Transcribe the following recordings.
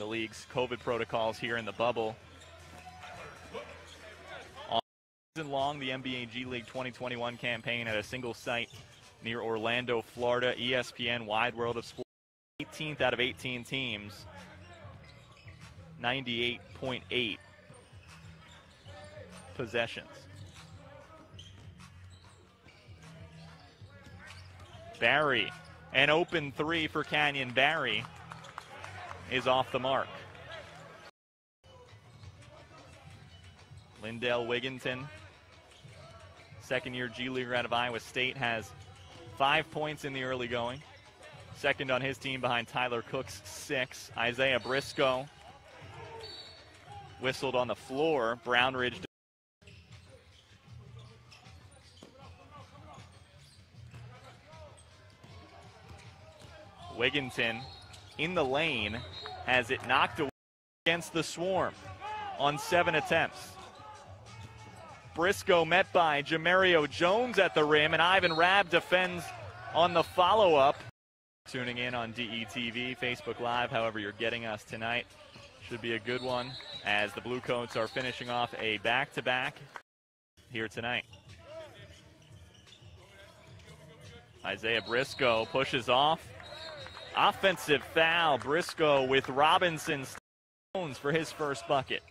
league's COVID protocols here in the bubble. All season long, the NBA G League 2021 campaign at a single site near Orlando, Florida. ESPN Wide World of Sports, 18th out of 18 teams, 98.8 possessions. Barry, an open three for Canyon. Barry is off the mark. Lindell Wigginton, second-year G Leaguer out of Iowa State, has 5 points in the early going. Second on his team behind Tyler Cook's 6. Isaiah Briscoe whistled on the floor. Brownridge. Wigginton in the lane has it knocked away against the Swarm on 7 attempts. Briscoe met by Jamario Jones at the rim, and Ivan RABB defends on the follow-up. Tuning in on DETV, Facebook Live, however you're getting us tonight. Should be a good one as the Bluecoats are finishing off a back-to-back here tonight. Isaiah Briscoe pushes off. Offensive foul. Briscoe with Robinson Stones for his first bucket.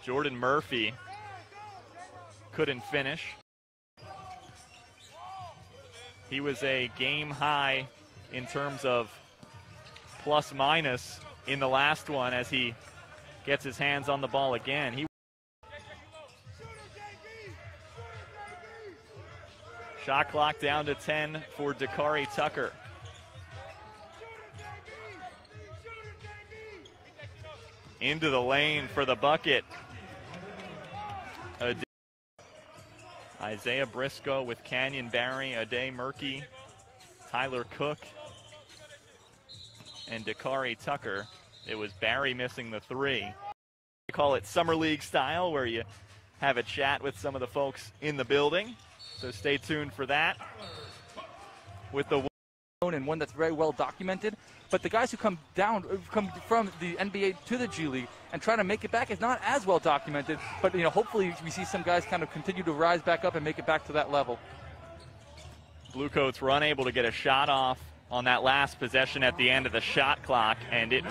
Jordan Murphy couldn't finish. He was a game high in terms of plus minus in the last one as he gets his hands on the ball again. Shot clock down to 10 for Dakari Tucker. Into the lane for the bucket. Isaiah Briscoe with Canyon Barry, Ade Murkey, Tyler Cook, and Dakari Tucker. It was Barry missing the three. They call it Summer League style, where you have a chat with some of the folks in the building. So stay tuned for that. With the and one that's very well documented, but the guys who come from the NBA to the G League and try to make it back is not as well documented. But hopefully we see some guys kind of continue to rise back up and make it back to that level. Bluecoats were unable to get a shot off on that last possession at the end of the shot clock, and it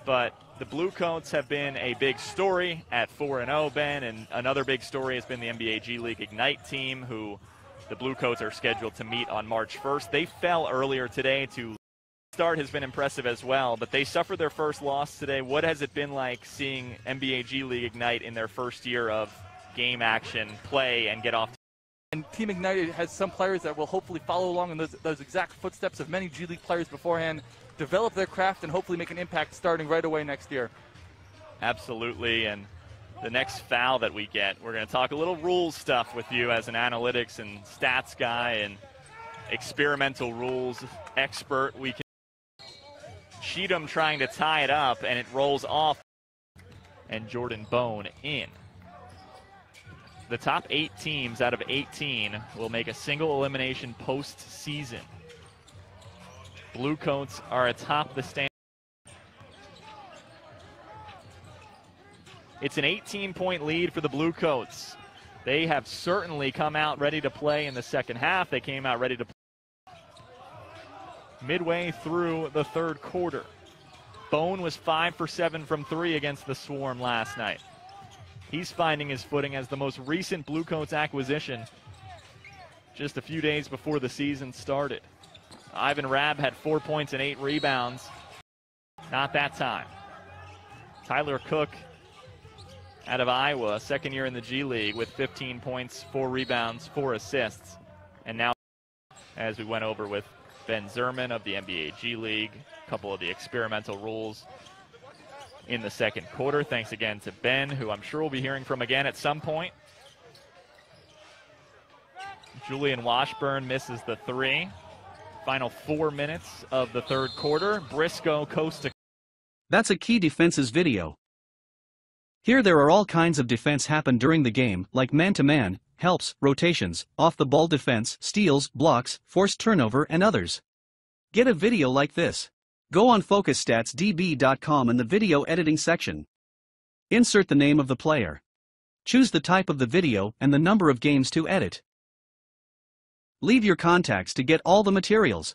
but the Bluecoats have been a big story at 4-0, Ben, and another big story has been the NBA G League Ignite team, who the Bluecoats are scheduled to meet on March 1st. They fell earlier today to start has been impressive as well, but they suffered their first loss today. What has it been like seeing NBA G League Ignite in their first year of game action, play, and get off? And Team Ignite has some players that will hopefully follow along in those exact footsteps of many G League players beforehand, develop their craft, and hopefully make an impact starting right away next year. Absolutely, and the next foul that we get, we're going to talk a little rules stuff with you as an analytics and stats guy and experimental rules expert. We can Cheatham trying to tie it up, and it rolls off, and Jordan Bone in. The top 8 teams out of 18 will make a single elimination postseason. Bluecoats are atop the stand. It's an 18-point lead for the Bluecoats. They have certainly come out ready to play in the second half. They came out ready to play midway through the third quarter. Bone was 5 for 7 from 3 against the Swarm last night. He's finding his footing as the most recent Bluecoats acquisition just a few days before the season started. Ivan RABB had 4 points and 8 rebounds. Not that time. Tyler Cook out of Iowa, second year in the G League, with 15 points, 4 rebounds, 4 assists. And now, as we went over with Ben Zerman of the NBA G League, a couple of the experimental rules in the second quarter. Thanks again to Ben, who I'm sure we'll be hearing from again at some point. Julian Washburn misses the 3. Final 4 minutes of the third quarter. Briscoe coast to. That's a key defenses video. Here there are all kinds of defense happen during the game, like man-to-man, helps, rotations, off-the-ball defense, steals, blocks, forced turnover and others. Get a video like this. Go on focusstats.db.com in the video editing section. Insert the name of the player. Choose the type of the video and the number of games to edit. Leave your contacts to get all the materials.